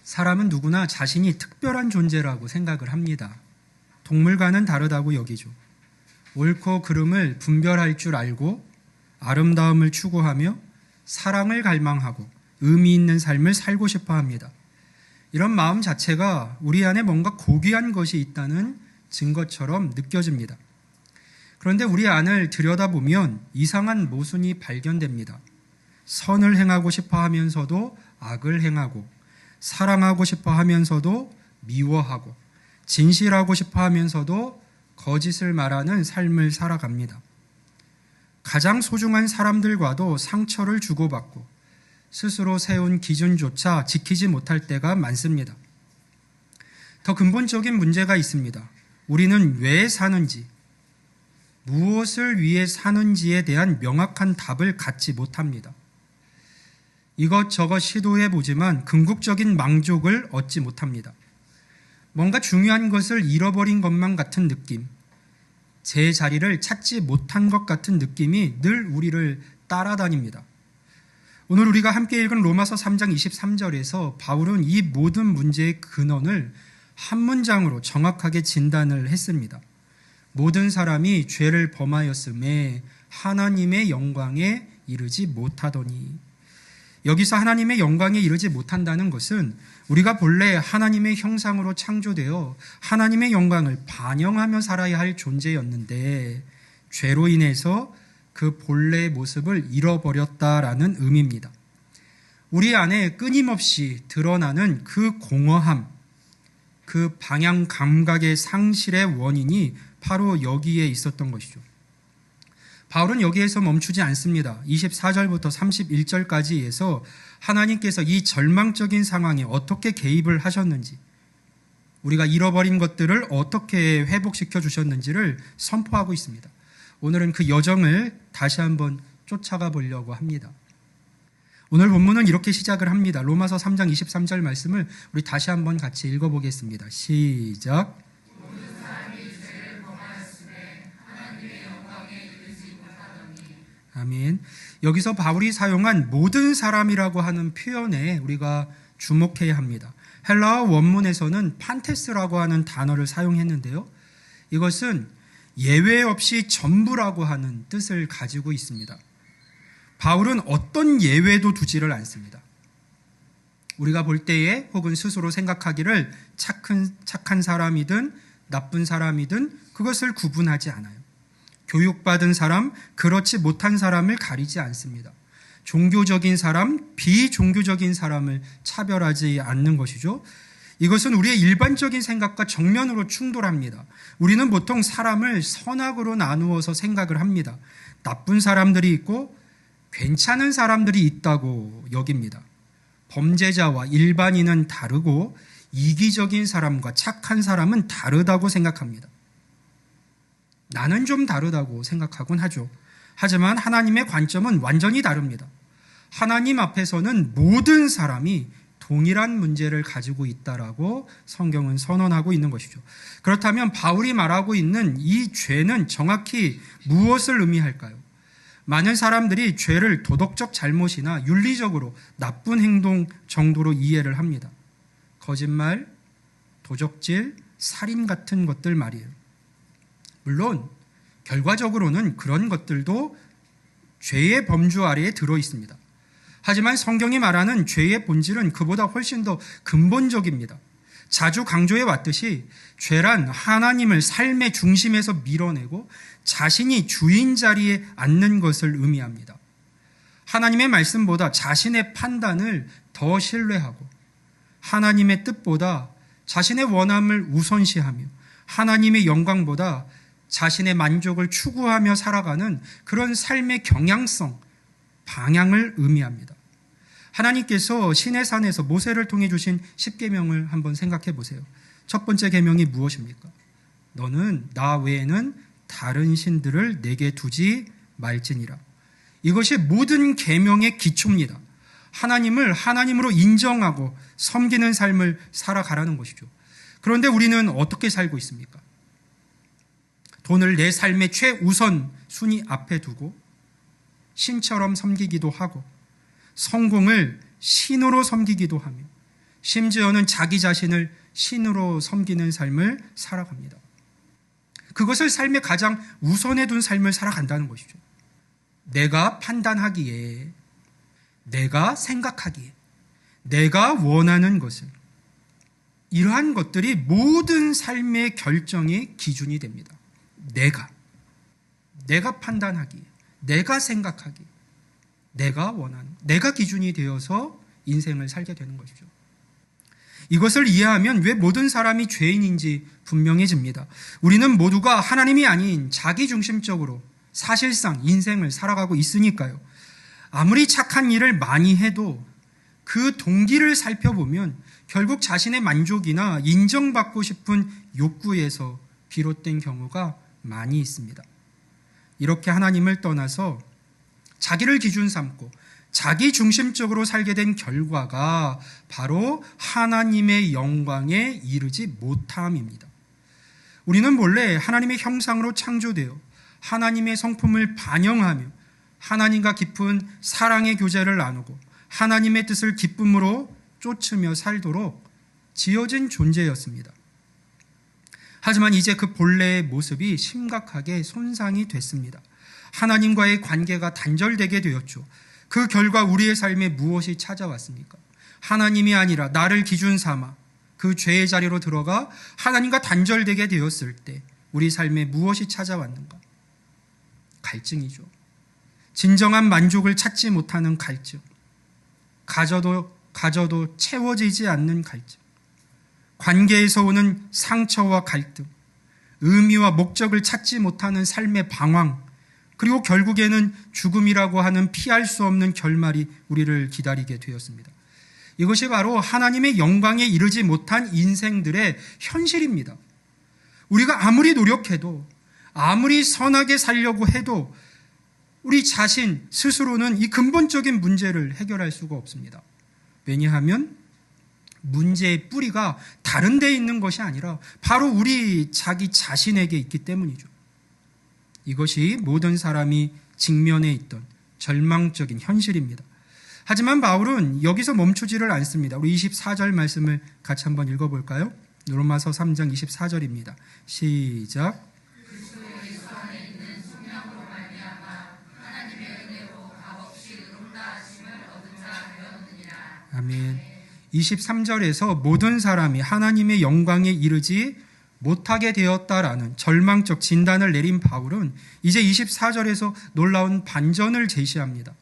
사람은 누구나 자신이 특별한 존재라고 생각을 합니다. 동물과는 다르다고 여기죠. 옳고 그름을 분별할 줄 알고 아름다움을 추구하며 사랑을 갈망하고 의미 있는 삶을 살고 싶어 합니다. 이런 마음 자체가 우리 안에 뭔가 고귀한 것이 있다는 증거처럼 느껴집니다. 그런데 우리 안을 들여다보면 이상한 모순이 발견됩니다. 선을 행하고 싶어 하면서도 악을 행하고, 사랑하고 싶어 하면서도 미워하고, 진실하고 싶어 하면서도 거짓을 말하는 삶을 살아갑니다. 가장 소중한 사람들과도 상처를 주고받고 스스로 세운 기준조차 지키지 못할 때가 많습니다. 더 근본적인 문제가 있습니다. 우리는 왜 사는지, 무엇을 위해 사는지에 대한 명확한 답을 갖지 못합니다. 이것저것 시도해보지만 궁극적인 만족을 얻지 못합니다. 뭔가 중요한 것을 잃어버린 것만 같은 느낌, 제 자리를 찾지 못한 것 같은 느낌이 늘 우리를 따라다닙니다. 오늘 우리가 함께 읽은 로마서 3장 23절에서 바울은 이 모든 문제의 근원을 한 문장으로 정확하게 진단을 했습니다. 모든 사람이 죄를 범하였음에 하나님의 영광에 이르지 못하더니. 여기서 하나님의 영광에 이르지 못한다는 것은 우리가 본래 하나님의 형상으로 창조되어 하나님의 영광을 반영하며 살아야 할 존재였는데 죄로 인해서 그 본래의 모습을 잃어버렸다라는 의미입니다. 우리 안에 끊임없이 드러나는 그 공허함, 그 방향 감각의 상실의 원인이 바로 여기에 있었던 것이죠. 바울은 여기에서 멈추지 않습니다. 24절부터 31절까지에서 하나님께서 이 절망적인 상황에 어떻게 개입을 하셨는지, 우리가 잃어버린 것들을 어떻게 회복시켜 주셨는지를 선포하고 있습니다. 오늘은 그 여정을 다시 한번 쫓아가 보려고 합니다. 오늘 본문은 이렇게 시작을 합니다. 로마서 3장 23절 말씀을 우리 다시 한번 같이 읽어보겠습니다. 시작. 아멘. 여기서 바울이 사용한 모든 사람이라고 하는 표현에 우리가 주목해야 합니다. 헬라어 원문에서는 판테스라고 하는 단어를 사용했는데요. 이것은 예외 없이 전부라고 하는 뜻을 가지고 있습니다. 바울은 어떤 예외도 두지를 않습니다. 우리가 볼 때에 혹은 스스로 생각하기를 착한 사람이든 나쁜 사람이든 그것을 구분하지 않아요. 교육받은 사람, 그렇지 못한 사람을 가리지 않습니다. 종교적인 사람, 비종교적인 사람을 차별하지 않는 것이죠. 이것은 우리의 일반적인 생각과 정면으로 충돌합니다. 우리는 보통 사람을 선악으로 나누어서 생각을 합니다. 나쁜 사람들이 있고 괜찮은 사람들이 있다고 여깁니다. 범죄자와 일반인은 다르고 이기적인 사람과 착한 사람은 다르다고 생각합니다. 나는 좀 다르다고 생각하곤 하죠. 하지만 하나님의 관점은 완전히 다릅니다. 하나님 앞에서는 모든 사람이 동일한 문제를 가지고 있다라고 성경은 선언하고 있는 것이죠. 그렇다면 바울이 말하고 있는 이 죄는 정확히 무엇을 의미할까요? 많은 사람들이 죄를 도덕적 잘못이나 윤리적으로 나쁜 행동 정도로 이해를 합니다. 거짓말, 도적질, 살인 같은 것들 말이에요. 물론 결과적으로는 그런 것들도 죄의 범주 아래에 들어 있습니다. 하지만 성경이 말하는 죄의 본질은 그보다 훨씬 더 근본적입니다. 자주 강조해 왔듯이 죄란 하나님을 삶의 중심에서 밀어내고 자신이 주인 자리에 앉는 것을 의미합니다. 하나님의 말씀보다 자신의 판단을 더 신뢰하고 하나님의 뜻보다 자신의 원함을 우선시하며 하나님의 영광보다 자신의 만족을 추구하며 살아가는 그런 삶의 경향성, 방향을 의미합니다. 하나님께서 시내산에서 모세를 통해 주신 10계명을 한번 생각해 보세요. 첫 번째 계명이 무엇입니까? 너는 나 외에는 다른 신들을 내게 두지 말지니라. 이것이 모든 계명의 기초입니다. 하나님을 하나님으로 인정하고 섬기는 삶을 살아가라는 것이죠. 그런데 우리는 어떻게 살고 있습니까? 돈을 내 삶의 최우선 순위 앞에 두고 신처럼 섬기기도 하고 성공을 신으로 섬기기도 하며 심지어는 자기 자신을 신으로 섬기는 삶을 살아갑니다. 그것을 삶의 가장 우선에 둔 삶을 살아간다는 것이죠. 내가 판단하기에, 내가 생각하기에, 내가 원하는 것을, 이러한 것들이 모든 삶의 결정의 기준이 됩니다. 내가 판단하기에, 내가 생각하기에, 내가 원하는, 내가 기준이 되어서 인생을 살게 되는 것이죠. 이것을 이해하면 왜 모든 사람이 죄인인지 분명해집니다. 우리는 모두가 하나님이 아닌 자기중심적으로 사실상 인생을 살아가고 있으니까요. 아무리 착한 일을 많이 해도 그 동기를 살펴보면 결국 자신의 만족이나 인정받고 싶은 욕구에서 비롯된 경우가 많이 있습니다. 이렇게 하나님을 떠나서 자기를 기준 삼고 자기 중심적으로 살게 된 결과가 바로 하나님의 영광에 이르지 못함입니다. 우리는 본래 하나님의 형상으로 창조되어 하나님의 성품을 반영하며 하나님과 깊은 사랑의 교제를 나누고 하나님의 뜻을 기쁨으로 쫓으며 살도록 지어진 존재였습니다. 하지만 이제 그 본래의 모습이 심각하게 손상이 됐습니다. 하나님과의 관계가 단절되게 되었죠. 그 결과 우리의 삶에 무엇이 찾아왔습니까? 하나님이 아니라 나를 기준 삼아 그 죄의 자리로 들어가 하나님과 단절되게 되었을 때 우리 삶에 무엇이 찾아왔는가? 갈증이죠. 진정한 만족을 찾지 못하는 갈증. 가져도 채워지지 않는 갈증. 관계에서 오는 상처와 갈등. 의미와 목적을 찾지 못하는 삶의 방황. 그리고 결국에는 죽음이라고 하는 피할 수 없는 결말이 우리를 기다리게 되었습니다. 이것이 바로 하나님의 영광에 이르지 못한 인생들의 현실입니다. 우리가 아무리 노력해도, 아무리 선하게 살려고 해도 우리 자신 스스로는 이 근본적인 문제를 해결할 수가 없습니다. 왜냐하면 문제의 뿌리가 다른 데 있는 것이 아니라 바로 우리 자기 자신에게 있기 때문이죠. 이것이 모든 사람이 직면해 있던 절망적인 현실입니다. 하지만 바울은 여기서 멈추지를 않습니다. 우리 24절 말씀을 같이 한번 읽어볼까요? 로마서 3장 24절입니다. 시작. 아멘. 23절에서 모든 사람이 하나님의 영광에 이르지 못하게 되었다라는 절망적 진단을 내린 바울은 이제 24절에서 놀라운 반전을 제시합니다.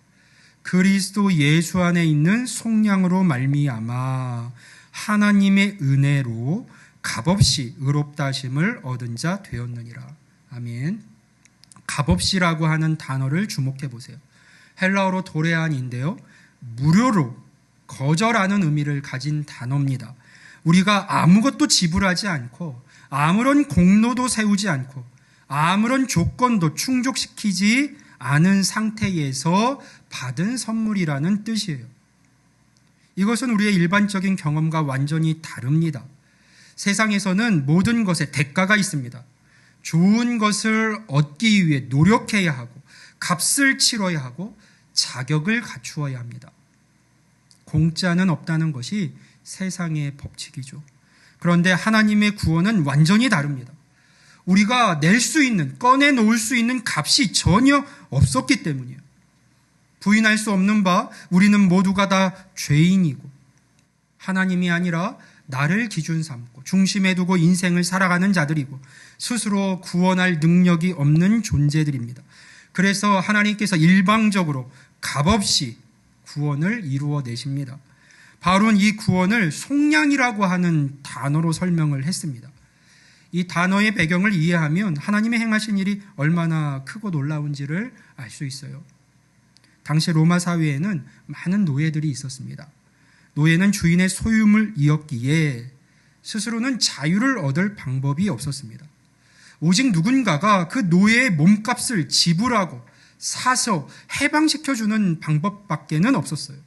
그리스도 예수 안에 있는 속량으로 말미암아 하나님의 은혜로 값없이 의롭다 하심을 얻은 자 되었느니라. 아멘. 값없이라고 하는 단어를 주목해 보세요. 헬라어로 도레안인데요. 무료로, 거절하는 의미를 가진 단어입니다. 우리가 아무것도 지불하지 않고 아무런 공로도 세우지 않고 아무런 조건도 충족시키지 않은 상태에서 받은 선물이라는 뜻이에요. 이것은 우리의 일반적인 경험과 완전히 다릅니다. 세상에서는 모든 것에 대가가 있습니다. 좋은 것을 얻기 위해 노력해야 하고 값을 치러야 하고 자격을 갖추어야 합니다. 공짜는 없다는 것이 세상의 법칙이죠. 그런데 하나님의 구원은 완전히 다릅니다. 우리가 낼 수 있는, 꺼내놓을 수 있는 값이 전혀 없었기 때문이에요. 부인할 수 없는 바 우리는 모두가 다 죄인이고 하나님이 아니라 나를 기준 삼고 중심에 두고 인생을 살아가는 자들이고 스스로 구원할 능력이 없는 존재들입니다. 그래서 하나님께서 일방적으로 값없이 구원을 이루어내십니다. 바울은 이 구원을 속량이라고 하는 단어로 설명을 했습니다. 이 단어의 배경을 이해하면 하나님의 행하신 일이 얼마나 크고 놀라운지를 알 수 있어요. 당시 로마 사회에는 많은 노예들이 있었습니다. 노예는 주인의 소유물 이었기에 스스로는 자유를 얻을 방법이 없었습니다. 오직 누군가가 그 노예의 몸값을 지불하고 사서 해방시켜주는 방법밖에는 없었어요.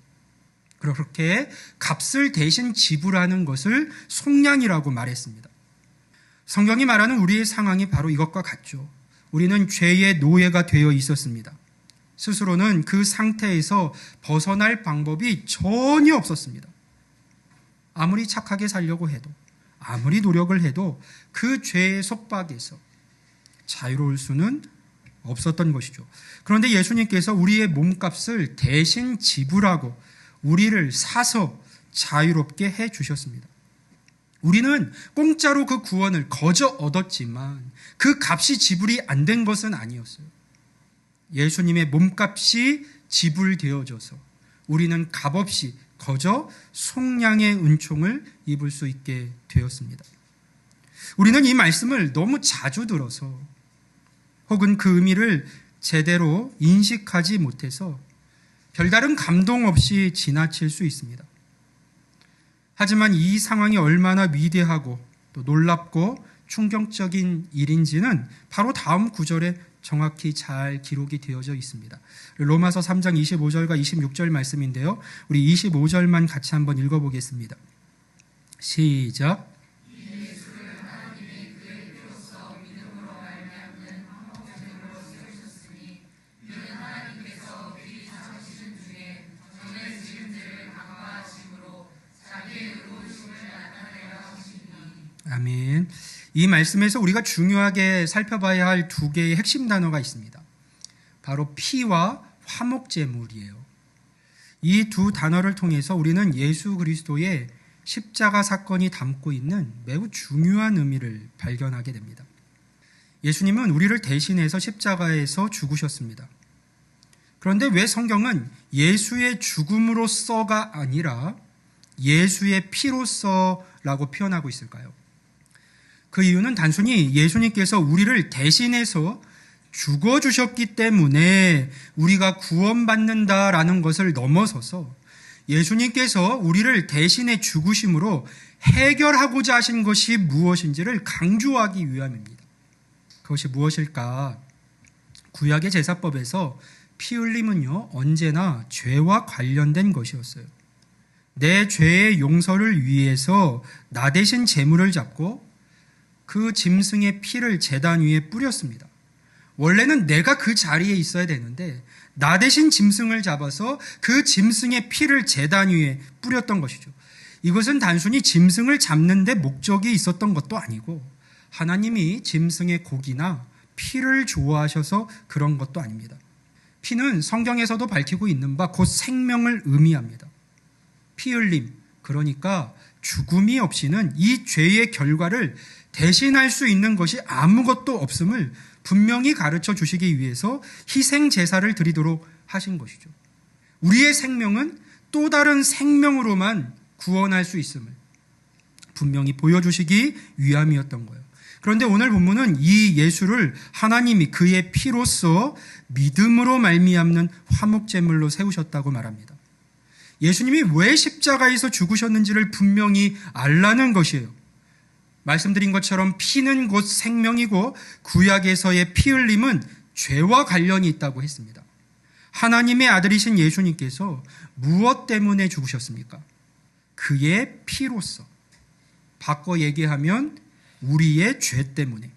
그렇게 값을 대신 지불하는 것을 속량이라고 말했습니다. 성경이 말하는 우리의 상황이 바로 이것과 같죠. 우리는 죄의 노예가 되어 있었습니다. 스스로는 그 상태에서 벗어날 방법이 전혀 없었습니다. 아무리 착하게 살려고 해도, 아무리 노력을 해도 그 죄의 속박에서 자유로울 수는 없었던 것이죠. 그런데 예수님께서 우리의 몸값을 대신 지불하고 우리를 사서 자유롭게 해 주셨습니다. 우리는 공짜로 그 구원을 거저 얻었지만 그 값이 지불이 안 된 것은 아니었어요. 예수님의 몸값이 지불되어져서 우리는 값없이 거저 속량의 은총을 입을 수 있게 되었습니다. 우리는 이 말씀을 너무 자주 들어서 혹은 그 의미를 제대로 인식하지 못해서 별다른 감동 없이 지나칠 수 있습니다. 하지만 이 상황이 얼마나 위대하고 또 놀랍고 충격적인 일인지는 바로 다음 구절에 정확히 잘 기록이 되어져 있습니다. 로마서 3장 25절과 26절 말씀인데요. 우리 25절만 같이 한번 읽어보겠습니다. 시작. 아멘. 이 말씀에서 우리가 중요하게 살펴봐야 할 두 개의 핵심 단어가 있습니다. 바로 피와 화목제물이에요. 이 두 단어를 통해서 우리는 예수 그리스도의 십자가 사건이 담고 있는 매우 중요한 의미를 발견하게 됩니다. 예수님은 우리를 대신해서 십자가에서 죽으셨습니다. 그런데 왜 성경은 예수의 죽음으로써가 아니라 예수의 피로써라고 표현하고 있을까요? 그 이유는 단순히 예수님께서 우리를 대신해서 죽어주셨기 때문에 우리가 구원받는다라는 것을 넘어서서 예수님께서 우리를 대신해 죽으심으로 해결하고자 하신 것이 무엇인지를 강조하기 위함입니다. 그것이 무엇일까? 구약의 제사법에서 피 흘림은요, 언제나 죄와 관련된 것이었어요. 내 죄의 용서를 위해서 나 대신 제물을 잡고 그 짐승의 피를 제단 위에 뿌렸습니다. 원래는 내가 그 자리에 있어야 되는데 나 대신 짐승을 잡아서 그 짐승의 피를 제단 위에 뿌렸던 것이죠. 이것은 단순히 짐승을 잡는 데 목적이 있었던 것도 아니고 하나님이 짐승의 고기나 피를 좋아하셔서 그런 것도 아닙니다. 피는 성경에서도 밝히고 있는 바 곧 생명을 의미합니다. 피 흘림, 그러니까 죽음이 없이는 이 죄의 결과를 대신할 수 있는 것이 아무것도 없음을 분명히 가르쳐 주시기 위해서 희생 제사를 드리도록 하신 것이죠. 우리의 생명은 또 다른 생명으로만 구원할 수 있음을 분명히 보여주시기 위함이었던 거예요. 그런데 오늘 본문은 이 예수를 하나님이 그의 피로써 믿음으로 말미암는 화목제물로 세우셨다고 말합니다. 예수님이 왜 십자가에서 죽으셨는지를 분명히 알라는 것이에요. 말씀드린 것처럼 피는 곧 생명이고 구약에서의 피 흘림은 죄와 관련이 있다고 했습니다. 하나님의 아들이신 예수님께서 무엇 때문에 죽으셨습니까? 그의 피로써. 바꿔 얘기하면 우리의 죄 때문에.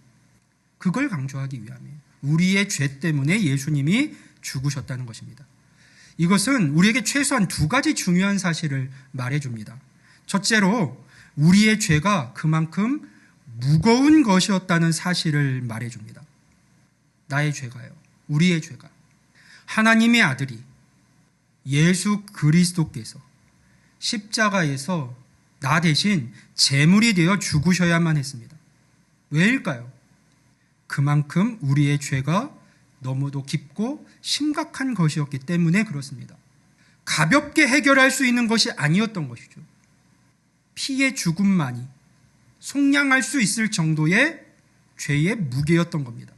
그걸 강조하기 위함이에요. 우리의 죄 때문에 예수님이 죽으셨다는 것입니다. 이것은 우리에게 최소한 두 가지 중요한 사실을 말해줍니다. 첫째로 우리의 죄가 그만큼 무거운 것이었다는 사실을 말해줍니다. 나의 죄가요. 우리의 죄가. 하나님의 아들이 예수 그리스도께서 십자가에서 나 대신 제물이 되어 죽으셔야만 했습니다. 왜일까요? 그만큼 우리의 죄가 너무도 깊고 심각한 것이었기 때문에 그렇습니다. 가볍게 해결할 수 있는 것이 아니었던 것이죠. 피의 죽음만이 속량할 수 있을 정도의 죄의 무게였던 겁니다.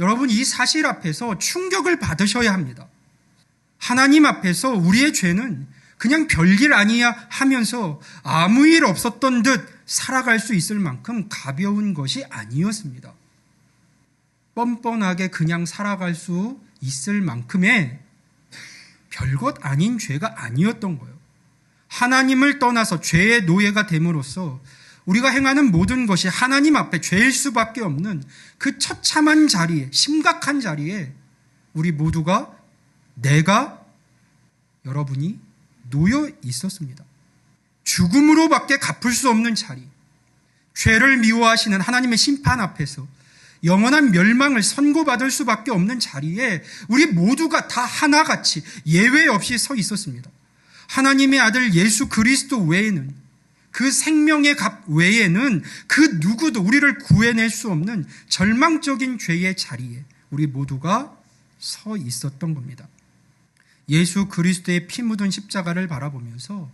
여러분, 이 사실 앞에서 충격을 받으셔야 합니다. 하나님 앞에서 우리의 죄는 그냥 별일 아니야 하면서 아무 일 없었던 듯 살아갈 수 있을 만큼 가벼운 것이 아니었습니다. 뻔뻔하게 그냥 살아갈 수 있을 만큼의 별것 아닌 죄가 아니었던 거예요. 하나님을 떠나서 죄의 노예가 됨으로써 우리가 행하는 모든 것이 하나님 앞에 죄일 수밖에 없는 그 처참한 자리에, 심각한 자리에 우리 모두가, 내가, 여러분이 놓여 있었습니다. 죽음으로밖에 갚을 수 없는 자리, 죄를 미워하시는 하나님의 심판 앞에서 영원한 멸망을 선고받을 수밖에 없는 자리에 우리 모두가 다 하나같이 예외 없이 서 있었습니다. 하나님의 아들 예수 그리스도 외에는, 그 생명의 값 외에는 그 누구도 우리를 구해낼 수 없는 절망적인 죄의 자리에 우리 모두가 서 있었던 겁니다. 예수 그리스도의 피 묻은 십자가를 바라보면서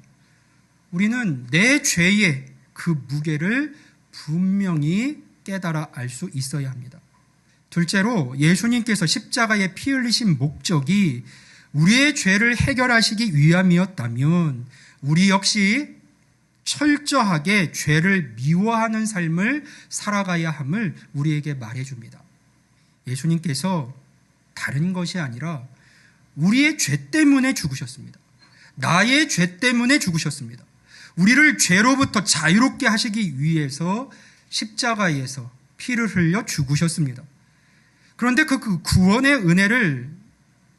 우리는 내 죄의 그 무게를 분명히 깨달아 알 수 있어야 합니다. 둘째로, 예수님께서 십자가에 피 흘리신 목적이 우리의 죄를 해결하시기 위함이었다면 우리 역시 철저하게 죄를 미워하는 삶을 살아가야 함을 우리에게 말해줍니다. 예수님께서 다른 것이 아니라 우리의 죄 때문에 죽으셨습니다. 나의 죄 때문에 죽으셨습니다. 우리를 죄로부터 자유롭게 하시기 위해서 십자가에서 피를 흘려 죽으셨습니다. 그런데 그 구원의 은혜를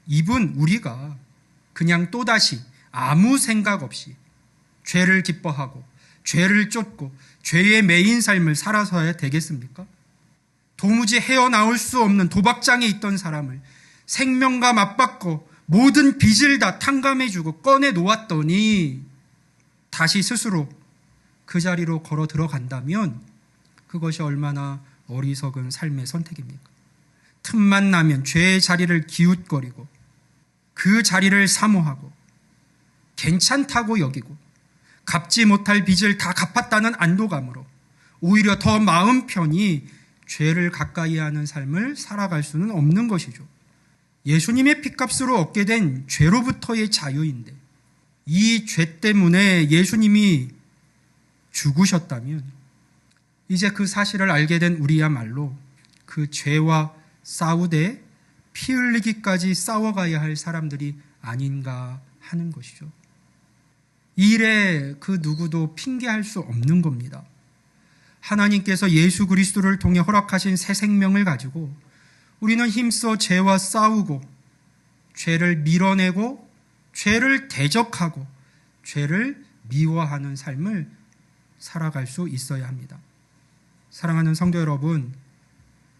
입은 우리가 그냥 또다시 아무 생각 없이 죄를 기뻐하고 죄를 쫓고 죄의 매인 삶을 살아서야 되겠습니까? 도무지 헤어나올 수 없는 도박장에 있던 사람을 생명과 맞받고 모든 빚을 다 탕감해주고 꺼내 놓았더니 다시 스스로 그 자리로 걸어 들어간다면 그것이 얼마나 어리석은 삶의 선택입니까? 틈만 나면 죄의 자리를 기웃거리고 그 자리를 사모하고 괜찮다고 여기고 갚지 못할 빚을 다 갚았다는 안도감으로 오히려 더 마음 편히 죄를 가까이 하는 삶을 살아갈 수는 없는 것이죠. 예수님의 피값으로 얻게 된 죄로부터의 자유인데 이 죄 때문에 예수님이 죽으셨다면 이제 그 사실을 알게 된 우리야말로 그 죄와 싸우되 피 흘리기까지 싸워가야 할 사람들이 아닌가 하는 것이죠. 이 일에 그 누구도 핑계할 수 없는 겁니다. 하나님께서 예수 그리스도를 통해 허락하신 새 생명을 가지고 우리는 힘써 죄와 싸우고 죄를 밀어내고 죄를 대적하고 죄를 미워하는 삶을 살아갈 수 있어야 합니다. 사랑하는 성도 여러분,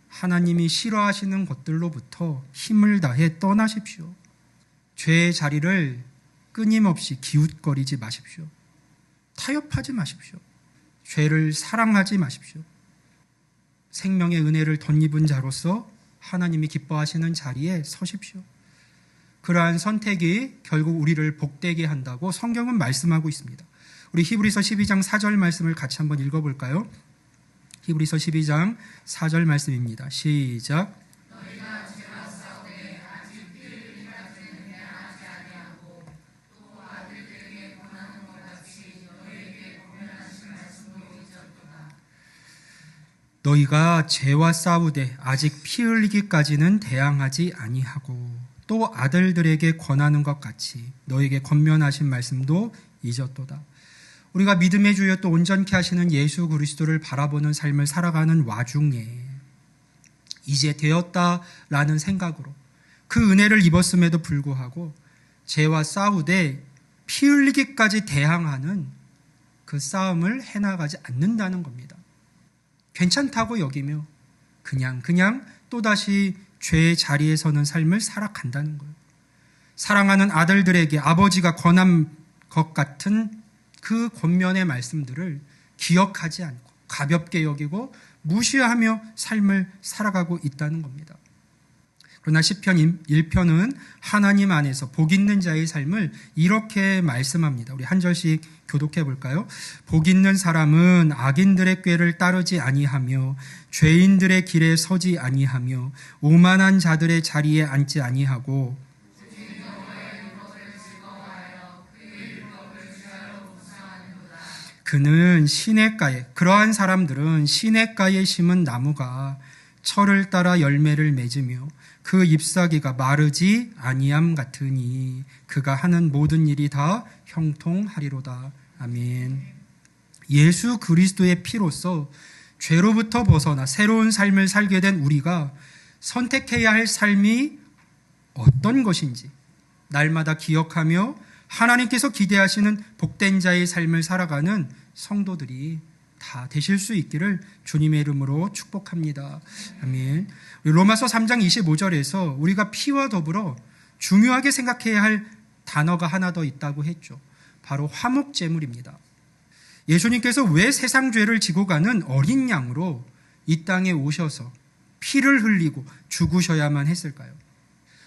하나님이 싫어하시는 것들로부터 힘을 다해 떠나십시오. 죄의 자리를 끊임없이 기웃거리지 마십시오. 타협하지 마십시오. 죄를 사랑하지 마십시오. 생명의 은혜를 덧입은 자로서 하나님이 기뻐하시는 자리에 서십시오. 그러한 선택이 결국 우리를 복되게 한다고 성경은 말씀하고 있습니다. 우리 히브리서 12장 4절 말씀을 같이 한번 읽어볼까요? 히브리서 12장 4절 말씀입니다. 시작. 너희가 죄와 싸우되 아직 피 흘리기까지는 대항하지 아니하고 또 아들들에게 권하는 것 같이 너에게 권면하신 말씀도 잊었도다. 우리가 믿음의 주여 또 온전케 하시는 예수 그리스도를 바라보는 삶을 살아가는 와중에 이제 되었다라는 생각으로 그 은혜를 입었음에도 불구하고 죄와 싸우되 피 흘리기까지 대항하는 그 싸움을 해나가지 않는다는 겁니다. 괜찮다고 여기며 그냥 또다시 죄의 자리에 서는 삶을 살아간다는 거예요. 사랑하는 아들들에게 아버지가 권한 것 같은 그 권면의 말씀들을 기억하지 않고 가볍게 여기고 무시하며 삶을 살아가고 있다는 겁니다. 그러나 시편 1편은 하나님 안에서 복 있는 자의 삶을 이렇게 말씀합니다. 우리 한 절씩 교독해 볼까요? 복 있는 사람은 악인들의 꾀를 따르지 아니하며 죄인들의 길에 서지 아니하며 오만한 자들의 자리에 앉지 아니하고 그는 시냇가에, 그러한 사람들은 시냇가에 심은 나무가 철을 따라 열매를 맺으며 그 잎사귀가 마르지 아니함 같으니 그가 하는 모든 일이 다 형통하리로다. 아멘. 예수 그리스도의 피로써 죄로부터 벗어나 새로운 삶을 살게 된 우리가 선택해야 할 삶이 어떤 것인지 날마다 기억하며 하나님께서 기대하시는 복된 자의 삶을 살아가는 성도들이 다 되실 수 있기를 주님의 이름으로 축복합니다. 아멘. 로마서 3장 25절에서 우리가 피와 더불어 중요하게 생각해야 할 단어가 하나 더 있다고 했죠. 바로 화목제물입니다. 예수님께서 왜 세상 죄를 지고 가는 어린 양으로 이 땅에 오셔서 피를 흘리고 죽으셔야만 했을까요?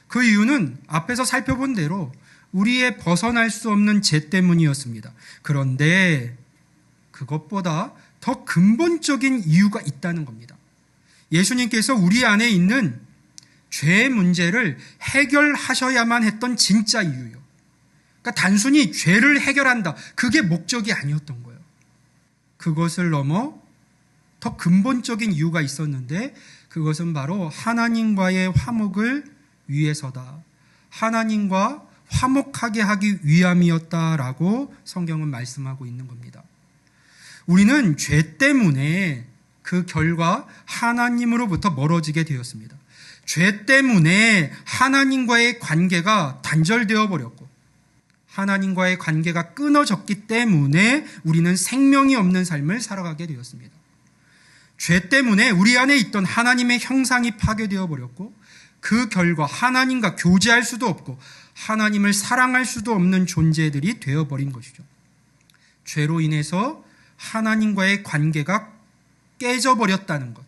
그 이유는 앞에서 살펴본 대로 우리의 벗어날 수 없는 죄 때문이었습니다. 그런데 그것보다 더 근본적인 이유가 있다는 겁니다. 예수님께서 우리 안에 있는 죄 문제를 해결하셔야만 했던 진짜 이유요. 그러니까 단순히 죄를 해결한다. 그게 목적이 아니었던 거예요. 그것을 넘어 더 근본적인 이유가 있었는데 그것은 바로 하나님과의 화목을 위해서다. 하나님과 화목하게 하기 위함이었다라고 성경은 말씀하고 있는 겁니다. 우리는 죄 때문에 그 결과 하나님으로부터 멀어지게 되었습니다. 죄 때문에 하나님과의 관계가 단절되어 버렸고 하나님과의 관계가 끊어졌기 때문에 우리는 생명이 없는 삶을 살아가게 되었습니다. 죄 때문에 우리 안에 있던 하나님의 형상이 파괴되어 버렸고 그 결과 하나님과 교제할 수도 없고 하나님을 사랑할 수도 없는 존재들이 되어버린 것이죠. 죄로 인해서 하나님과의 관계가 깨져버렸다는 것,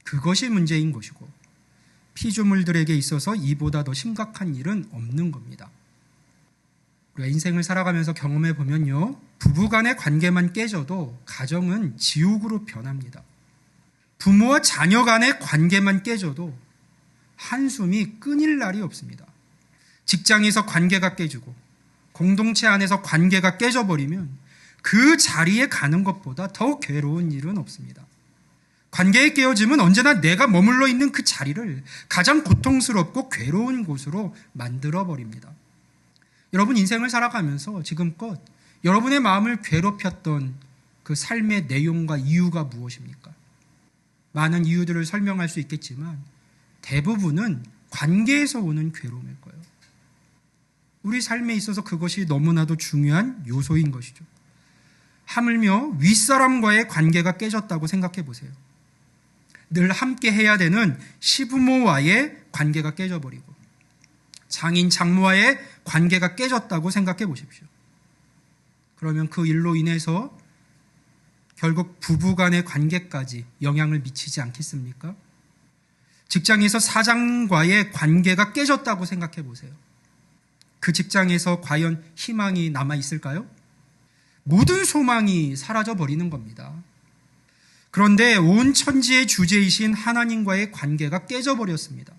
그것이 문제인 것이고 피조물들에게 있어서 이보다 더 심각한 일은 없는 겁니다. 우리가 인생을 살아가면서 경험해 보면요, 부부간의 관계만 깨져도 가정은 지옥으로 변합니다. 부모와 자녀 간의 관계만 깨져도 한숨이 끊일 날이 없습니다. 직장에서 관계가 깨지고 공동체 안에서 관계가 깨져버리면 그 자리에 가는 것보다 더 괴로운 일은 없습니다. 관계의 깨어짐은 언제나 내가 머물러 있는 그 자리를 가장 고통스럽고 괴로운 곳으로 만들어버립니다. 여러분 인생을 살아가면서 지금껏 여러분의 마음을 괴롭혔던 그 삶의 내용과 이유가 무엇입니까? 많은 이유들을 설명할 수 있겠지만 대부분은 관계에서 오는 괴로움일 거예요. 우리 삶에 있어서 그것이 너무나도 중요한 요소인 것이죠. 하물며 윗사람과의 관계가 깨졌다고 생각해 보세요. 늘 함께 해야 되는 시부모와의 관계가 깨져버리고 장인 장모와의 관계가 깨졌다고 생각해 보십시오. 그러면 그 일로 인해서 결국 부부 간의 관계까지 영향을 미치지 않겠습니까? 직장에서 사장과의 관계가 깨졌다고 생각해 보세요. 그 직장에서 과연 희망이 남아 있을까요? 모든 소망이 사라져 버리는 겁니다. 그런데 온 천지의 주제이신 하나님과의 관계가 깨져버렸습니다.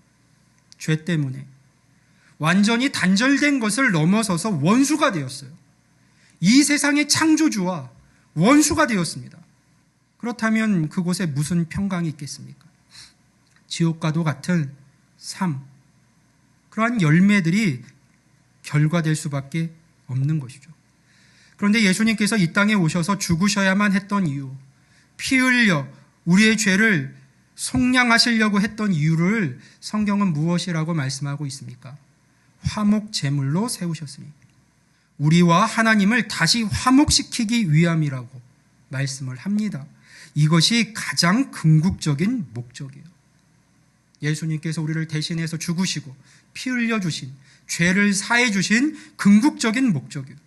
죄 때문에. 완전히 단절된 것을 넘어서서 원수가 되었어요. 이 세상의 창조주와 원수가 되었습니다. 그렇다면 그곳에 무슨 평강이 있겠습니까? 지옥과도 같은 삶, 그러한 열매들이 결과될 수밖에 없는 것이죠. 그런데 예수님께서 이 땅에 오셔서 죽으셔야만 했던 이유, 피 흘려 우리의 죄를 속량하시려고 했던 이유를 성경은 무엇이라고 말씀하고 있습니까? 화목제물로 세우셨으니 우리와 하나님을 다시 화목시키기 위함이라고 말씀을 합니다. 이것이 가장 궁극적인 목적이에요. 예수님께서 우리를 대신해서 죽으시고 피 흘려주신, 죄를 사해주신 궁극적인 목적이에요.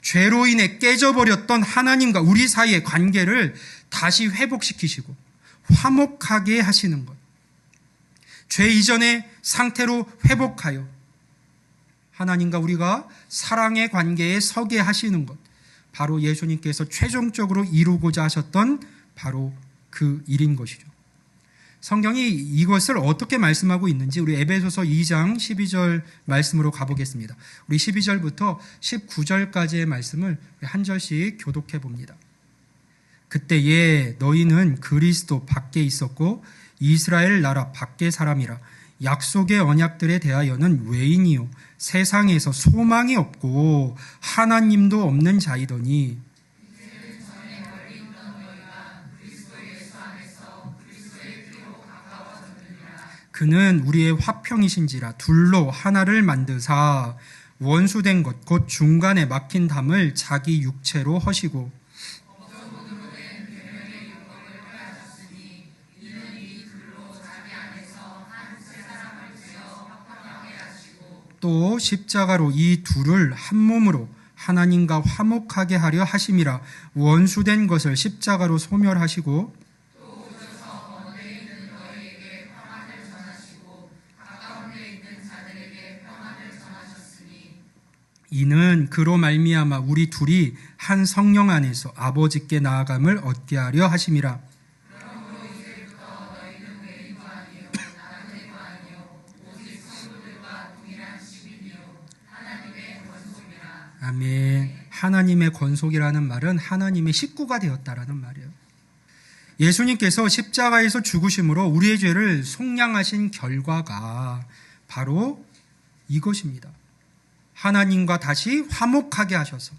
죄로 인해 깨져버렸던 하나님과 우리 사이의 관계를 다시 회복시키시고 화목하게 하시는 것. 죄 이전의 상태로 회복하여 하나님과 우리가 사랑의 관계에 서게 하시는 것. 바로 예수님께서 최종적으로 이루고자 하셨던 바로 그 일인 것이죠. 성경이 이것을 어떻게 말씀하고 있는지 우리 에베소서 2장 12절 말씀으로 가보겠습니다. 우리 12절부터 19절까지의 말씀을 한 절씩 교독해 봅니다. 그때에 너희는 그리스도 밖에 있었고 이스라엘 나라 밖의 사람이라 약속의 언약들에 대하여는 외인이요 세상에서 소망이 없고 하나님도 없는 자이더니 그는 우리의 화평이신지라 둘로 하나를 만드사 원수된 것 곧 중간에 막힌 담을 자기 육체로 허시고 또 십자가로 이 둘을 한 몸으로 하나님과 화목하게 하려 하심이라. 원수된 것을 십자가로 소멸하시고 이는 그로 말미암아 우리 둘이 한 성령 안에서 아버지께 나아감을 얻게 하려 하심이라. 아멘. 하나님의 권속이라는 말은 하나님의 식구가 되었다라는 말이에요. 예수님께서 십자가에서 죽으심으로 우리의 죄를 속량하신 결과가 바로 이것입니다. 하나님과 다시 화목하게 하셔서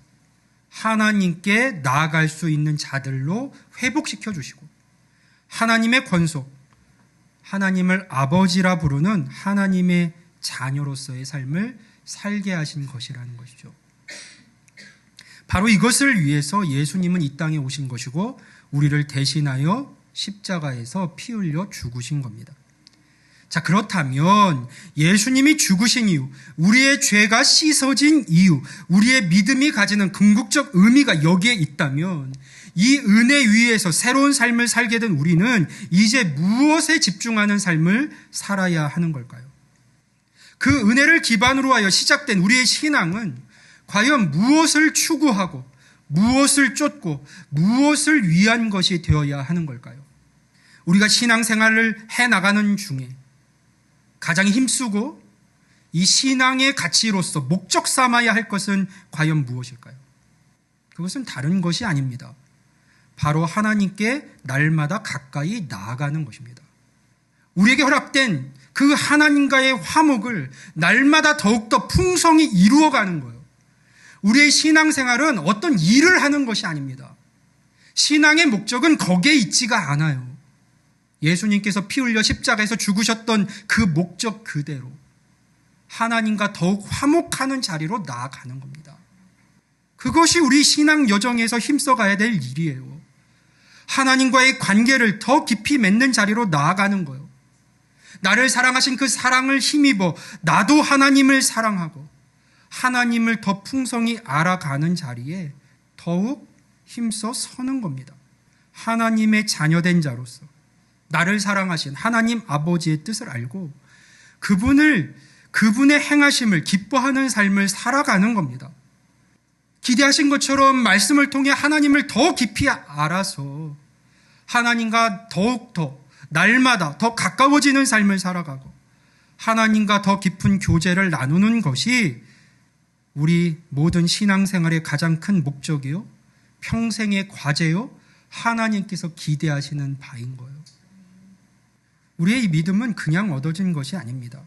하나님께 나아갈 수 있는 자들로 회복시켜 주시고 하나님의 권속, 하나님을 아버지라 부르는 하나님의 자녀로서의 삶을 살게 하신 것이라는 것이죠. 바로 이것을 위해서 예수님은 이 땅에 오신 것이고 우리를 대신하여 십자가에서 피 흘려 죽으신 겁니다. 자, 그렇다면 예수님이 죽으신 이유, 우리의 죄가 씻어진 이유, 우리의 믿음이 가지는 궁극적 의미가 여기에 있다면 이 은혜 위에서 새로운 삶을 살게 된 우리는 이제 무엇에 집중하는 삶을 살아야 하는 걸까요? 그 은혜를 기반으로 하여 시작된 우리의 신앙은 과연 무엇을 추구하고 무엇을 쫓고 무엇을 위한 것이 되어야 하는 걸까요? 우리가 신앙생활을 해나가는 중에 가장 힘쓰고 이 신앙의 가치로서 목적 삼아야 할 것은 과연 무엇일까요? 그것은 다른 것이 아닙니다. 바로 하나님께 날마다 가까이 나아가는 것입니다. 우리에게 허락된 그 하나님과의 화목을 날마다 더욱더 풍성히 이루어가는 거예요. 우리의 신앙생활은 어떤 일을 하는 것이 아닙니다. 신앙의 목적은 거기에 있지가 않아요. 예수님께서 피 흘려 십자가에서 죽으셨던 그 목적 그대로 하나님과 더욱 화목하는 자리로 나아가는 겁니다. 그것이 우리 신앙 여정에서 힘써가야 될 일이에요. 하나님과의 관계를 더 깊이 맺는 자리로 나아가는 거예요. 나를 사랑하신 그 사랑을 힘입어 나도 하나님을 사랑하고 하나님을 더 풍성히 알아가는 자리에 더욱 힘써 서는 겁니다. 하나님의 자녀된 자로서 나를 사랑하신 하나님 아버지의 뜻을 알고 그분의 행하심을 기뻐하는 삶을 살아가는 겁니다. 기대하신 것처럼 말씀을 통해 하나님을 더 깊이 알아서 하나님과 더욱더 날마다 더 가까워지는 삶을 살아가고 하나님과 더 깊은 교제를 나누는 것이 우리 모든 신앙생활의 가장 큰 목적이요, 평생의 과제요, 하나님께서 기대하시는 바인 거예요. 우리의 이 믿음은 그냥 얻어진 것이 아닙니다.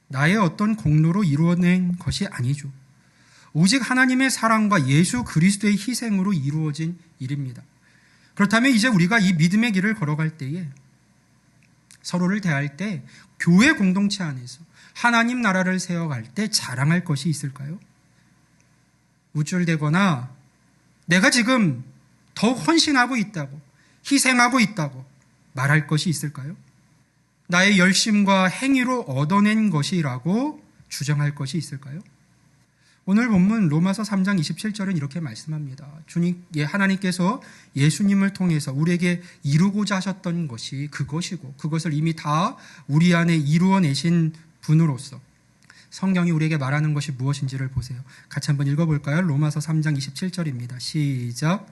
나의 어떤 공로로 이루어낸 것이 아니죠. 오직 하나님의 사랑과 예수 그리스도의 희생으로 이루어진 일입니다. 그렇다면 이제 우리가 이 믿음의 길을 걸어갈 때에 서로를 대할 때 교회 공동체 안에서 하나님 나라를 세워갈 때 자랑할 것이 있을까요? 우쭐대거나 내가 지금 더욱 헌신하고 있다고, 희생하고 있다고 말할 것이 있을까요? 나의 열심과 행위로 얻어낸 것이라고 주장할 것이 있을까요? 오늘 본문 로마서 3장 27절은 이렇게 말씀합니다. 하나님께서 예수님을 통해서 우리에게 이루고자 하셨던 것이 그것이고 그것을 이미 다 우리 안에 이루어내신 분으로서 성경이 우리에게 말하는 것이 무엇인지를 보세요. 같이 한번 읽어볼까요? 로마서 3장 27절입니다. 시작.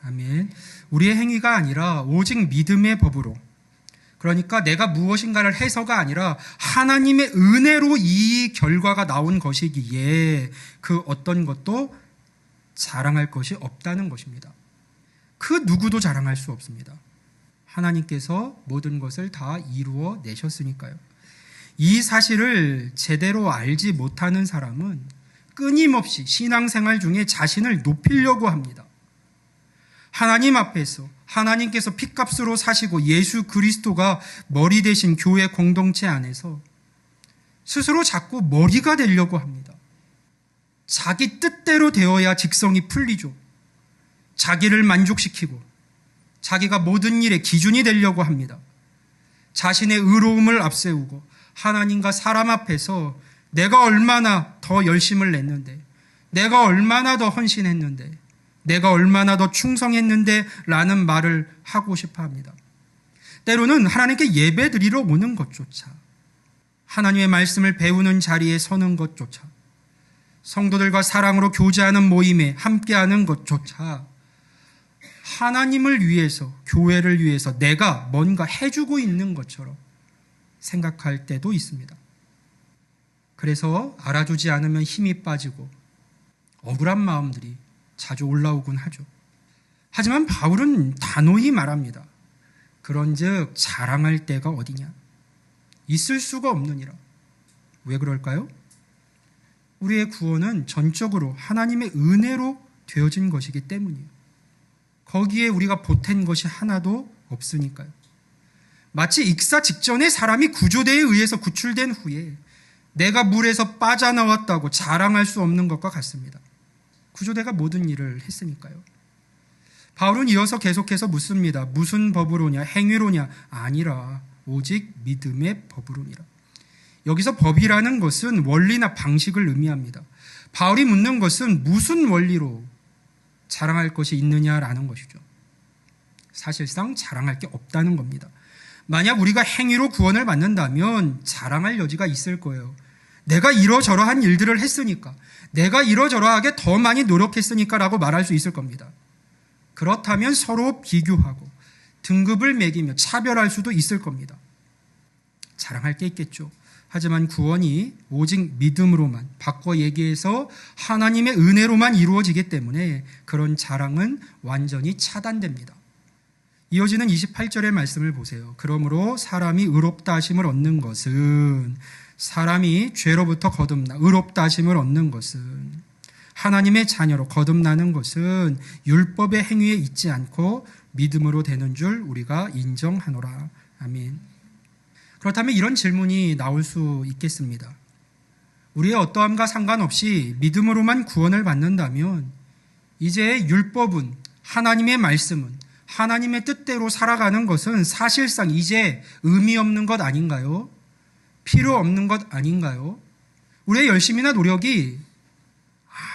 아멘. 우리의 행위가 아니라 오직 믿음의 법으로, 그러니까 내가 무엇인가를 해서가 아니라 하나님의 은혜로 이 결과가 나온 것이기에 그 어떤 것도 자랑할 것이 없다는 것입니다. 그 누구도 자랑할 수 없습니다. 하나님께서 모든 것을 다 이루어 내셨으니까요. 이 사실을 제대로 알지 못하는 사람은 끊임없이 신앙생활 중에 자신을 높이려고 합니다. 하나님 앞에서 하나님께서 핏값으로 사시고 예수 그리스도가 머리 되신 교회 공동체 안에서 스스로 자꾸 머리가 되려고 합니다. 자기 뜻대로 되어야 직성이 풀리죠. 자기를 만족시키고 자기가 모든 일의 기준이 되려고 합니다. 자신의 의로움을 앞세우고 하나님과 사람 앞에서 내가 얼마나 더 열심을 냈는데, 내가 얼마나 더 헌신했는데, 내가 얼마나 더 충성했는데 라는 말을 하고 싶어 합니다. 때로는 하나님께 예배 드리러 오는 것조차, 하나님의 말씀을 배우는 자리에 서는 것조차, 성도들과 사랑으로 교제하는 모임에 함께하는 것조차 하나님을 위해서, 교회를 위해서 내가 뭔가 해주고 있는 것처럼 생각할 때도 있습니다. 그래서 알아주지 않으면 힘이 빠지고 억울한 마음들이 자주 올라오곤 하죠. 하지만 바울은 단호히 말합니다. 그런즉 자랑할 데가 어디냐? 있을 수가 없느니라. 왜 그럴까요? 우리의 구원은 전적으로 하나님의 은혜로 되어진 것이기 때문이에요. 거기에 우리가 보탠 것이 하나도 없으니까요. 마치 익사 직전에 사람이 구조대에 의해서 구출된 후에 내가 물에서 빠져나왔다고 자랑할 수 없는 것과 같습니다. 구조대가 모든 일을 했으니까요. 바울은 이어서 계속해서 묻습니다. 무슨 법으로냐? 행위로냐? 아니라 오직 믿음의 법으로니라. 여기서 법이라는 것은 원리나 방식을 의미합니다. 바울이 묻는 것은 무슨 원리로 자랑할 것이 있느냐라는 것이죠. 사실상 자랑할 게 없다는 겁니다. 만약 우리가 행위로 구원을 받는다면 자랑할 여지가 있을 거예요. 내가 이러저러한 일들을 했으니까, 내가 이러저러하게 더 많이 노력했으니까 라고 말할 수 있을 겁니다. 그렇다면 서로 비교하고 등급을 매기며 차별할 수도 있을 겁니다. 자랑할 게 있겠죠. 하지만 구원이 오직 믿음으로만, 바꿔 얘기해서 하나님의 은혜로만 이루어지기 때문에 그런 자랑은 완전히 차단됩니다. 이어지는 28절의 말씀을 보세요. 그러므로 사람이 의롭다 하심을 얻는 것은, 사람이 죄로부터 거듭나 의롭다 하심을 얻는 것은, 하나님의 자녀로 거듭나는 것은 율법의 행위에 있지 않고 믿음으로 되는 줄 우리가 인정하노라. 아멘. 그렇다면 이런 질문이 나올 수 있겠습니다. 우리의 어떠함과 상관없이 믿음으로만 구원을 받는다면 이제 율법은, 하나님의 말씀은, 하나님의 뜻대로 살아가는 것은 사실상 이제 의미 없는 것 아닌가요? 필요 없는 것 아닌가요? 우리의 열심이나 노력이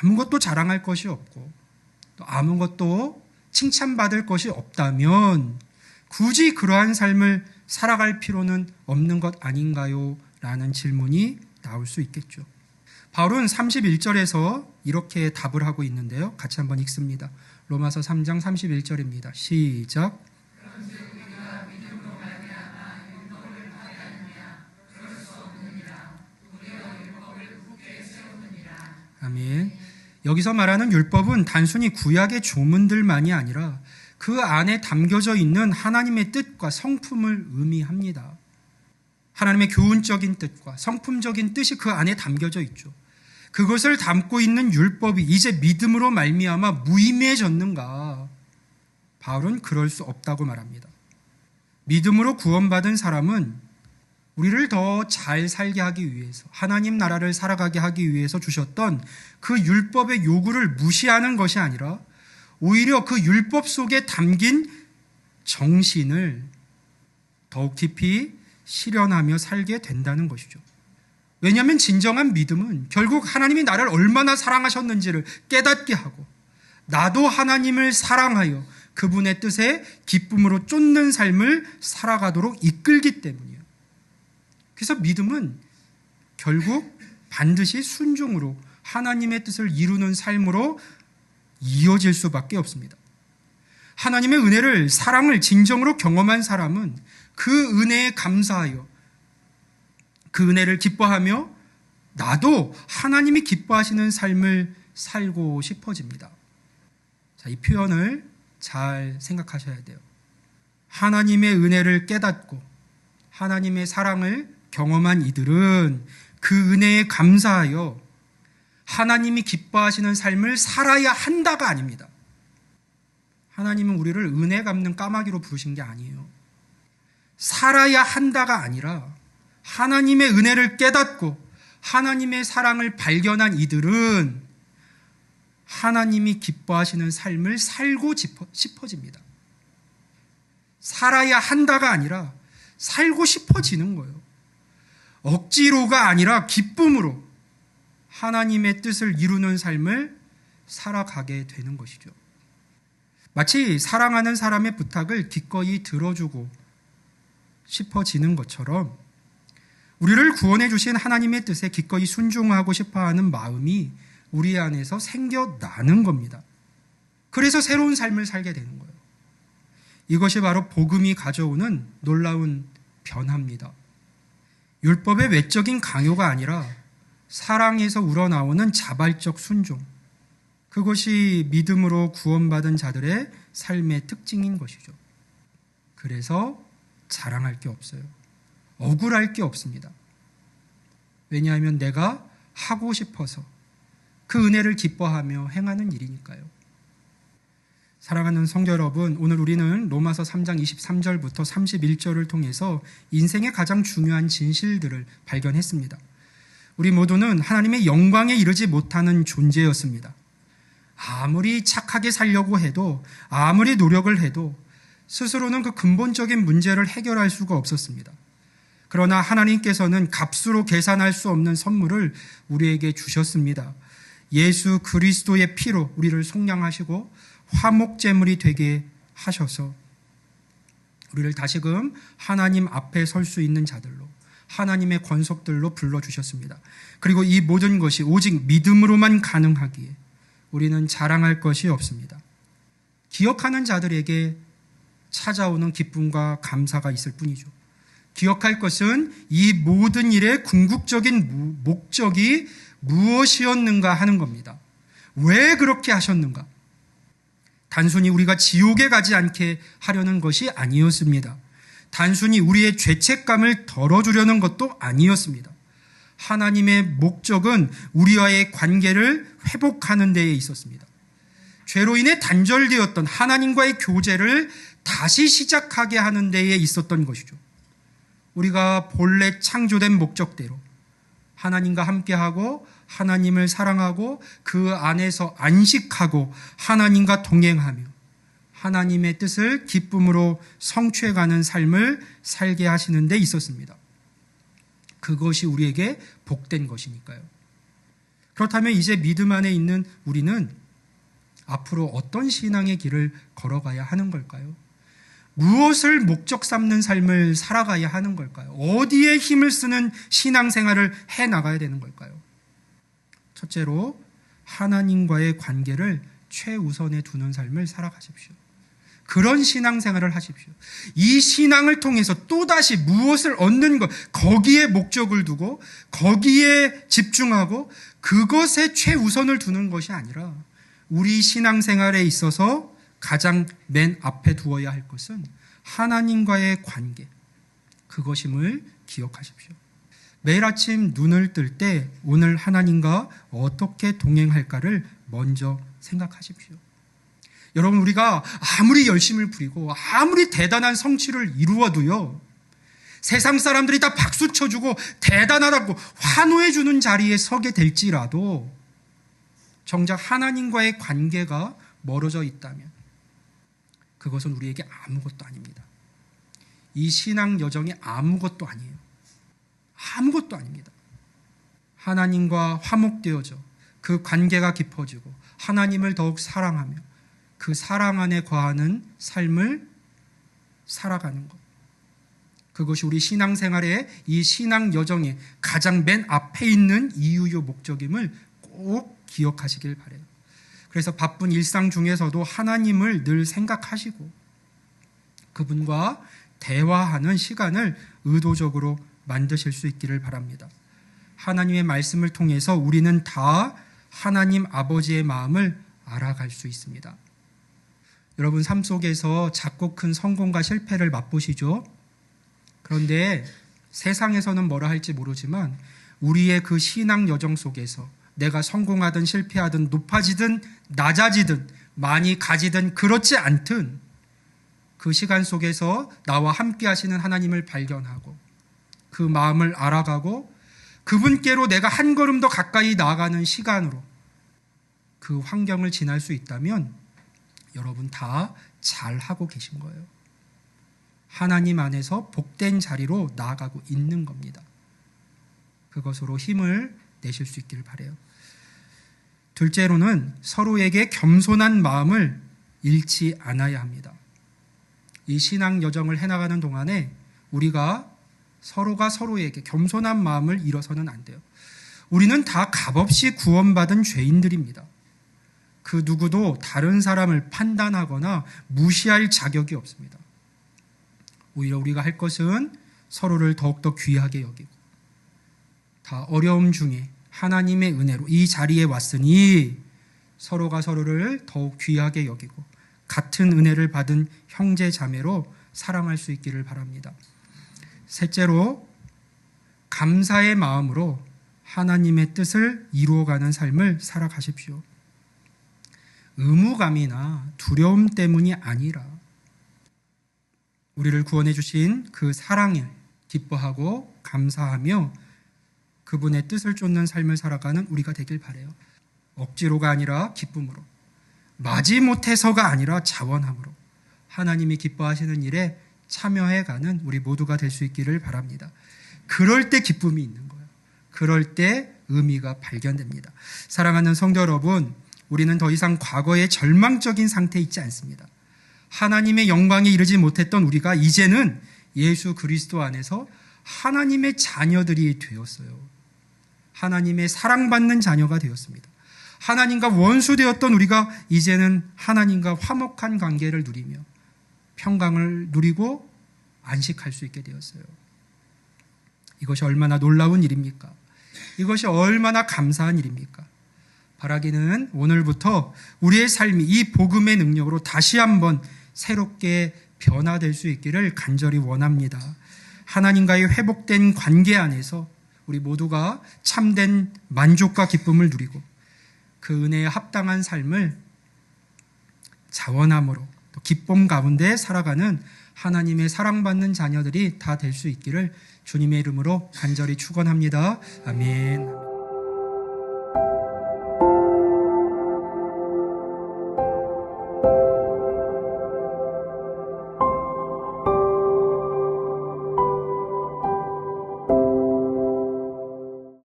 아무것도 자랑할 것이 없고 또 아무것도 칭찬받을 것이 없다면 굳이 그러한 삶을 살아갈 필요는 없는 것 아닌가요? 라는 질문이 나올 수 있겠죠. 바울은 31절에서 이렇게 답을 하고 있는데요. 같이 한번 읽습니다. 로마서 3장 31절입니다. 시작. 아멘. 여기서 말하는 율법은 단순히 구약의 조문들만이 아니라 그 안에 담겨져 있는 하나님의 뜻과 성품을 의미합니다. 하나님의 교훈적인 뜻과 성품적인 뜻이 그 안에 담겨져 있죠. 그것을 담고 있는 율법이 이제 믿음으로 말미암아 무의미해졌는가? 바울은 그럴 수 없다고 말합니다. 믿음으로 구원받은 사람은 우리를 더 잘 살게 하기 위해서, 하나님 나라를 살아가게 하기 위해서 주셨던 그 율법의 요구를 무시하는 것이 아니라 오히려 그 율법 속에 담긴 정신을 더욱 깊이 실현하며 살게 된다는 것이죠. 왜냐하면 진정한 믿음은 결국 하나님이 나를 얼마나 사랑하셨는지를 깨닫게 하고 나도 하나님을 사랑하여 그분의 뜻에 기쁨으로 쫓는 삶을 살아가도록 이끌기 때문이에요. 그래서 믿음은 결국 반드시 순종으로 하나님의 뜻을 이루는 삶으로 이어질 수밖에 없습니다. 하나님의 은혜를, 사랑을 진정으로 경험한 사람은 그 은혜에 감사하여 그 은혜를 기뻐하며 나도 하나님이 기뻐하시는 삶을 살고 싶어집니다. 자, 이 표현을 잘 생각하셔야 돼요. 하나님의 은혜를 깨닫고 하나님의 사랑을 경험한 이들은 그 은혜에 감사하여 하나님이 기뻐하시는 삶을 살아야 한다가 아닙니다. 하나님은 우리를 은혜 갚는 까마귀로 부르신 게 아니에요. 살아야 한다가 아니라 하나님의 은혜를 깨닫고 하나님의 사랑을 발견한 이들은 하나님이 기뻐하시는 삶을 살고 싶어집니다. 살아야 한다가 아니라 살고 싶어지는 거예요. 억지로가 아니라 기쁨으로 하나님의 뜻을 이루는 삶을 살아가게 되는 것이죠. 마치 사랑하는 사람의 부탁을 기꺼이 들어주고 싶어지는 것처럼 우리를 구원해 주신 하나님의 뜻에 기꺼이 순종하고 싶어하는 마음이 우리 안에서 생겨나는 겁니다. 그래서 새로운 삶을 살게 되는 거예요. 이것이 바로 복음이 가져오는 놀라운 변화입니다. 율법의 외적인 강요가 아니라 사랑에서 우러나오는 자발적 순종, 그것이 믿음으로 구원받은 자들의 삶의 특징인 것이죠. 그래서 자랑할 게 없어요. 억울할 게 없습니다. 왜냐하면 내가 하고 싶어서 그 은혜를 기뻐하며 행하는 일이니까요. 사랑하는 성도 여러분, 오늘 우리는 로마서 3장 23절부터 31절을 통해서 인생의 가장 중요한 진실들을 발견했습니다. 우리 모두는 하나님의 영광에 이르지 못하는 존재였습니다. 아무리 착하게 살려고 해도, 아무리 노력을 해도 스스로는 그 근본적인 문제를 해결할 수가 없었습니다. 그러나 하나님께서는 값으로 계산할 수 없는 선물을 우리에게 주셨습니다. 예수 그리스도의 피로 우리를 속량하시고 화목제물이 되게 하셔서 우리를 다시금 하나님 앞에 설 수 있는 자들로, 하나님의 권속들로 불러주셨습니다. 그리고 이 모든 것이 오직 믿음으로만 가능하기에 우리는 자랑할 것이 없습니다. 기억하는 자들에게 찾아오는 기쁨과 감사가 있을 뿐이죠. 기억할 것은 이 모든 일의 궁극적인 목적이 무엇이었는가 하는 겁니다. 왜 그렇게 하셨는가? 단순히 우리가 지옥에 가지 않게 하려는 것이 아니었습니다. 단순히 우리의 죄책감을 덜어주려는 것도 아니었습니다. 하나님의 목적은 우리와의 관계를 회복하는 데에 있었습니다. 죄로 인해 단절되었던 하나님과의 교제를 다시 시작하게 하는 데에 있었던 것이죠. 우리가 본래 창조된 목적대로 하나님과 함께하고 하나님을 사랑하고 그 안에서 안식하고 하나님과 동행하며 하나님의 뜻을 기쁨으로 성취해가는 삶을 살게 하시는 데 있었습니다. 그것이 우리에게 복된 것이니까요. 그렇다면 이제 믿음 안에 있는 우리는 앞으로 어떤 신앙의 길을 걸어가야 하는 걸까요? 무엇을 목적 삼는 삶을 살아가야 하는 걸까요? 어디에 힘을 쓰는 신앙생활을 해나가야 되는 걸까요? 첫째로 하나님과의 관계를 최우선에 두는 삶을 살아가십시오. 그런 신앙생활을 하십시오. 이 신앙을 통해서 또다시 무엇을 얻는 것, 거기에 목적을 두고 거기에 집중하고 그것에 최우선을 두는 것이 아니라 우리 신앙생활에 있어서 가장 맨 앞에 두어야 할 것은 하나님과의 관계, 그것임을 기억하십시오. 매일 아침 눈을 뜰 때 오늘 하나님과 어떻게 동행할까를 먼저 생각하십시오. 여러분, 우리가 아무리 열심을 부리고 아무리 대단한 성취를 이루어도요, 세상 사람들이 다 박수 쳐주고 대단하다고 환호해 주는 자리에 서게 될지라도 정작 하나님과의 관계가 멀어져 있다면 그것은 우리에게 아무것도 아닙니다. 이 신앙 여정이 아무것도 아니에요. 아무것도 아닙니다. 하나님과 화목되어져 그 관계가 깊어지고 하나님을 더욱 사랑하며 그 사랑 안에 거하는 삶을 살아가는 것, 그것이 우리 신앙생활의 이 신앙 여정의 가장 맨 앞에 있는 이유요 목적임을 꼭 기억하시길 바라요. 그래서 바쁜 일상 중에서도 하나님을 늘 생각하시고 그분과 대화하는 시간을 의도적으로 만드실 수 있기를 바랍니다. 하나님의 말씀을 통해서 우리는 다 하나님 아버지의 마음을 알아갈 수 있습니다. 여러분, 삶 속에서 작고 큰 성공과 실패를 맛보시죠? 그런데 세상에서는 뭐라 할지 모르지만 우리의 그 신앙 여정 속에서 내가 성공하든 실패하든 높아지든 낮아지든 많이 가지든 그렇지 않든 그 시간 속에서 나와 함께 하시는 하나님을 발견하고 그 마음을 알아가고 그분께로 내가 한 걸음 더 가까이 나아가는 시간으로 그 환경을 지날 수 있다면 여러분 다 잘하고 계신 거예요. 하나님 안에서 복된 자리로 나아가고 있는 겁니다. 그것으로 힘을 내실 수 있기를 바라요. 둘째로는 서로에게 겸손한 마음을 잃지 않아야 합니다. 이 신앙 여정을 해나가는 동안에 우리가 서로가 서로에게 겸손한 마음을 잃어서는 안 돼요. 우리는 다 값없이 구원받은 죄인들입니다. 그 누구도 다른 사람을 판단하거나 무시할 자격이 없습니다. 오히려 우리가 할 것은 서로를 더욱더 귀하게 여기고 다 어려움 중에 하나님의 은혜로 이 자리에 왔으니 서로가 서로를 더욱 귀하게 여기고 같은 은혜를 받은 형제 자매로 사랑할 수 있기를 바랍니다. 셋째로 감사의 마음으로 하나님의 뜻을 이루어가는 삶을 살아가십시오. 의무감이나 두려움 때문이 아니라 우리를 구원해 주신 그 사랑을 기뻐하고 감사하며 그분의 뜻을 쫓는 삶을 살아가는 우리가 되길 바라요. 억지로가 아니라 기쁨으로, 마지못해서가 아니라 자원함으로 하나님이 기뻐하시는 일에 참여해가는 우리 모두가 될 수 있기를 바랍니다. 그럴 때 기쁨이 있는 거예요. 그럴 때 의미가 발견됩니다. 사랑하는 성도 여러분, 우리는 더 이상 과거의 절망적인 상태에 있지 않습니다. 하나님의 영광에 이르지 못했던 우리가 이제는 예수 그리스도 안에서 하나님의 자녀들이 되었어요. 하나님의 사랑받는 자녀가 되었습니다. 하나님과 원수되었던 우리가 이제는 하나님과 화목한 관계를 누리며 평강을 누리고 안식할 수 있게 되었어요. 이것이 얼마나 놀라운 일입니까? 이것이 얼마나 감사한 일입니까? 바라기는 오늘부터 우리의 삶이 이 복음의 능력으로 다시 한번 새롭게 변화될 수 있기를 간절히 원합니다. 하나님과의 회복된 관계 안에서 우리 모두가 참된 만족과 기쁨을 누리고 그 은혜에 합당한 삶을 자원함으로 또 기쁨 가운데 살아가는 하나님의 사랑받는 자녀들이 다 될 수 있기를 주님의 이름으로 간절히 축원합니다. 아멘.